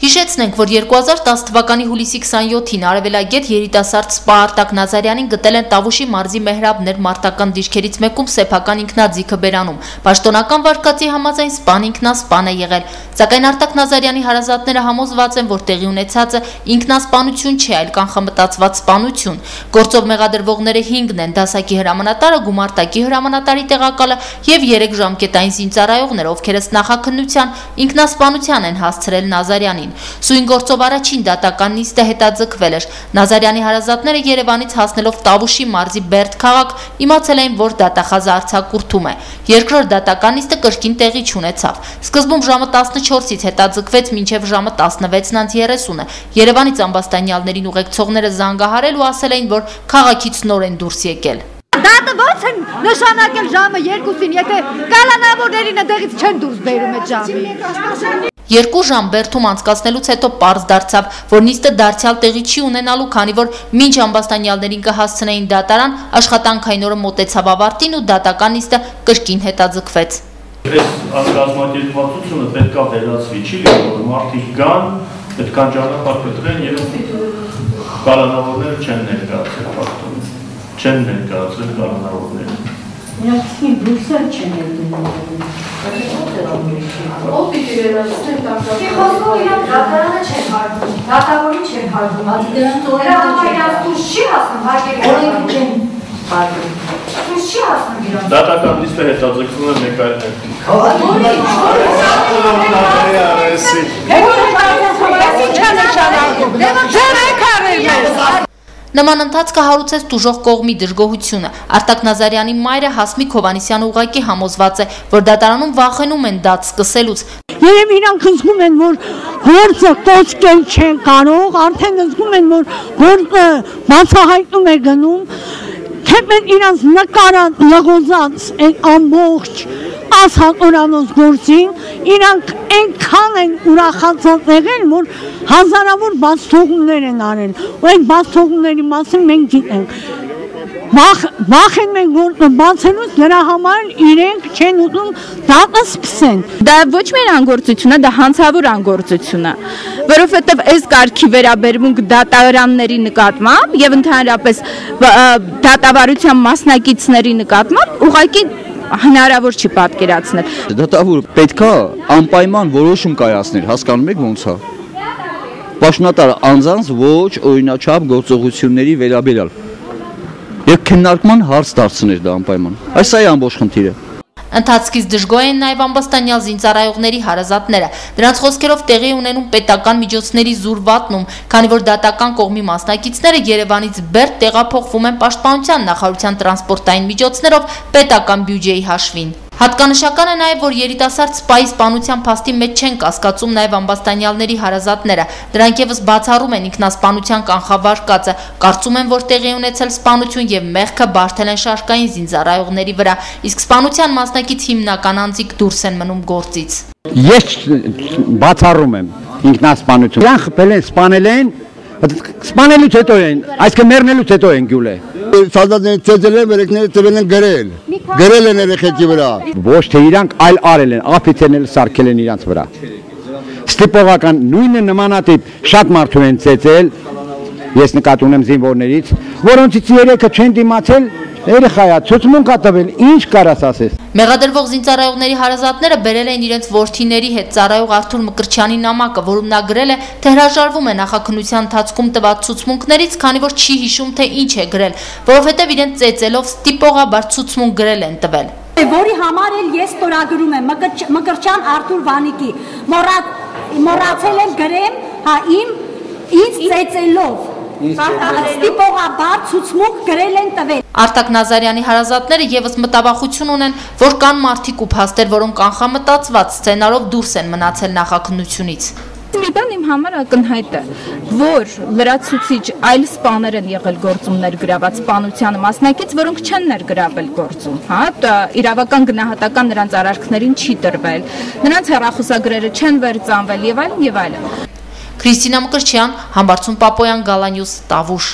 Հիշեցնենք, որ 2010 թվականի հուլիսի 27-ին արևելագետ երիտասարդ Սպա Արտակ Նազարյանին գտել են Տավուշի մարզի Մեհրաբներ մարտական դիրքերից մեկում սեփական ինքնաձիգը բերանում։ Պաշտոնական վարկածի համաձայն Սպան ինքնասպան է եղել։ Սակայն Արտակ Նազարյանի հարազատները համոզված են, որ տեղի ունեցածը ինքնասպանություն չէ, այլ կանխամտածված սպանություն։ Գործով մեղադրվողները 5-ն են՝ դասակի հրամանատարը, գումարտակի հրամանատարի տեղակալը եւ 3 ժամկետային զինծառայողներ, ովքեր ըստ նախաքննության ինքնասպանության են հասցրել Նազարյանին։ Սույն գործով առաջին դատական նիստը հետաձգվել էր։ Նազարյանի հարազատները Երևանից հասնելով Տավուշի մարզի Բերդ քաղաք իմացել էին, որ դատախազը արձակուրդում է։ Երկրորդ դատական նիստը կրկին տեղի չունեցավ։ Սկզբում ժամը 14-ից հետաձգվեց մինչև ժամը 16:30-ը։ Երևանից ամբաստանյալներին ուղեկցողները զանգահարել ու ասել էին, որ քաղաքից նոր են դուրս եկել։ Դատը ո՞նց են նշանակել ժամը 2-ին, եթե կալանավորներին դեղից չեն դուրս բերում այդ ժամին։ 2 ժամ Բերդում անցկացնելուց հետո պարզ դարձավ, որ նիստը դարձյալ տեղի չի ունենալու, քանի որ մինչ ամբաստանյալներին կհասցնեին դատարան, աշխատանքային օրը մոտեցավ ավարտին ու դատական նիստը կրկին հետաձգվեց։ Այս կազմակերպվածությունը պետք է վերացվի, չի լինում, որ մարդիկ գան, պետք է ճանապարհ փոխեն եւ կալանավորները չեն ներկայացել ֆակտորը, չեն ներկայացել կալանավորները։ Միացին դուրսը չեն ելնում։ Ո՞վ պիտի վերացնեն դատավորը։ Չի խոսում իրան դատարանը չեն հարգում, դատավորին չեն հարգում, դրանց դուրս չի հասնում, հարգելի օրենքը չեն հարգում, դուրս չի հասնում իրան։ Դատական նիստը հետաձգվում է մեկ այլ ներքին։ Նման ընթացքը հարուցեց տուժող կողմի դժգոհությունը։ Արտակ Նազարյանի մայրը Հասմիկ Հովհաննիսյանը ուղղակի համոզված է, որ դատարանում վախենում են դատ սկսելուց։ Երբ իրանք զգում են, որ գործը կոչկել չեն կարող, արդեն զգում են, որ գործը բացահայտում է գնում, թեպետ իրանց նկարած լղոզած ամբողջ ասհատորանոց գործին, իրանք այնքան են ուրախացած եղել, որ հազարավոր բացթողումներ են արել, ու այդ բացթողումների մասին մենք գիտենք։ Վախեն մենք գործը բացելուց, նրա համար իրենք չեն ուզում դատը սկսեն։ Դա ոչ միայն անգործություն է, դա հանցավոր անգործություն է, որովհետև այս կարգի վերաբերմունք դատարանների նկատմամբ եւ ընդհանրապես դատավարության մասնակիցների նկատմամբ ուղղակի հնարավոր չի պատկերացնել։ Դատավորը պետք է անպայման որոշում կայացներ, հասկանում եք ոնց է։ Պաշտոնատարը անձանց ոչ օրինաչափ գործողությունների վերաբերյալ եւ քննարկման հարց դարձներ դա անպայման։ Այս է ամբողջ խնդիրը։ Ընթացքից դժգոհ են նաև ամբաստանյալ զինծառայողների հարազատները։ Դրանց խոսքերով տեղի ունենում պետական միջոցների զուր վատնում, քանի որ դատական կողմի մասնակիցները Երևանից Բերդ տեղափոխվում են պաշտպանության նախարարության տրանսպորտային միջոցներով պետական բյուջեի հաշվին։ Հատկանշական է նաև, որ երիտասարդ Սպայի սպանության փաստի մեջ չեն կասկածում նաև ամբաստանյալների հարազատները։ Դրանք եւս բացառում են ինքնասպանության կանխավարկածը, կարծում են, որ տեղի ունեցել սպանություն եւ մեղքը բարթել են շարքային զինծառայողների վրա, իսկ սպանության մասնակից հիմնական անձիկ դուրս են մնում գործից։ Ես բացառում եմ ինքնասպանություն։ Իրան խփել են, սպանել են, սպանելուց հետո են, այսինքն մեռնելուց հետո են գյուլը։ Սալդատները ծեծել են, երեքները տվել են գրել են երեխեքի վրա։ Ոչ թե իրանք այլ արել են, ափիցերն էլ սարքել են իրանց վրա։ Ստիպողական նույնը նմանատիպ շատ մարդու են ծեծել, ես նկատի ունեմ զինվորներից, որոնցից երեքը չեն դիմացել, երեխայա ցուցմունք տվել, ինչ կարաս ասես։ Մեղադրվող զինծառայողների հարազատները բերել են իրենց որդիների հետ ծառայող Արթուր Մկրտչյանի նամակը, որում նա գրել է, թե հրաժարվում է նախաքննության ընթացքում տված ցուցմունքներից, քանի որ չի հիշում, թե ինչ է գրել, որովհետև իրենց ծեծելով ստիպողաբար ցուցմունք գրել են տվել։ Որի համար էլ ես ստորագրում եմ Մկրտչյան Արթուր Վանիկի, մոռացել եմ գրեմ, հա ինձ ծեծելով ստիպողաբար ցուցմունք գրել են տվել։ Արտակ Նազարյանի հարազատները եւս մտավախություն ունեն, որ կան մարդիկ ու փաստեր, որոնք կանխամտածված սցենարով դուրս են մնացել նախաքննությունից։ Մի բան իմ համար ակնհայտ է, որ լրացուցիչ այլ սպաներ են եղել գործումներ գրաված սպանությանը մասնակից, որոնք չեն ներգրավել գործում, հա, իրավական գնահատական նրանց արարքներին չի տրվել, նրանց հեռախոսագրերը չեն վերծանվել եւ այլն եւ այլն։ Քրիստինա Մկրտչյան, Համբարձում Պապոյան, Գալանյուս, Տավուշ։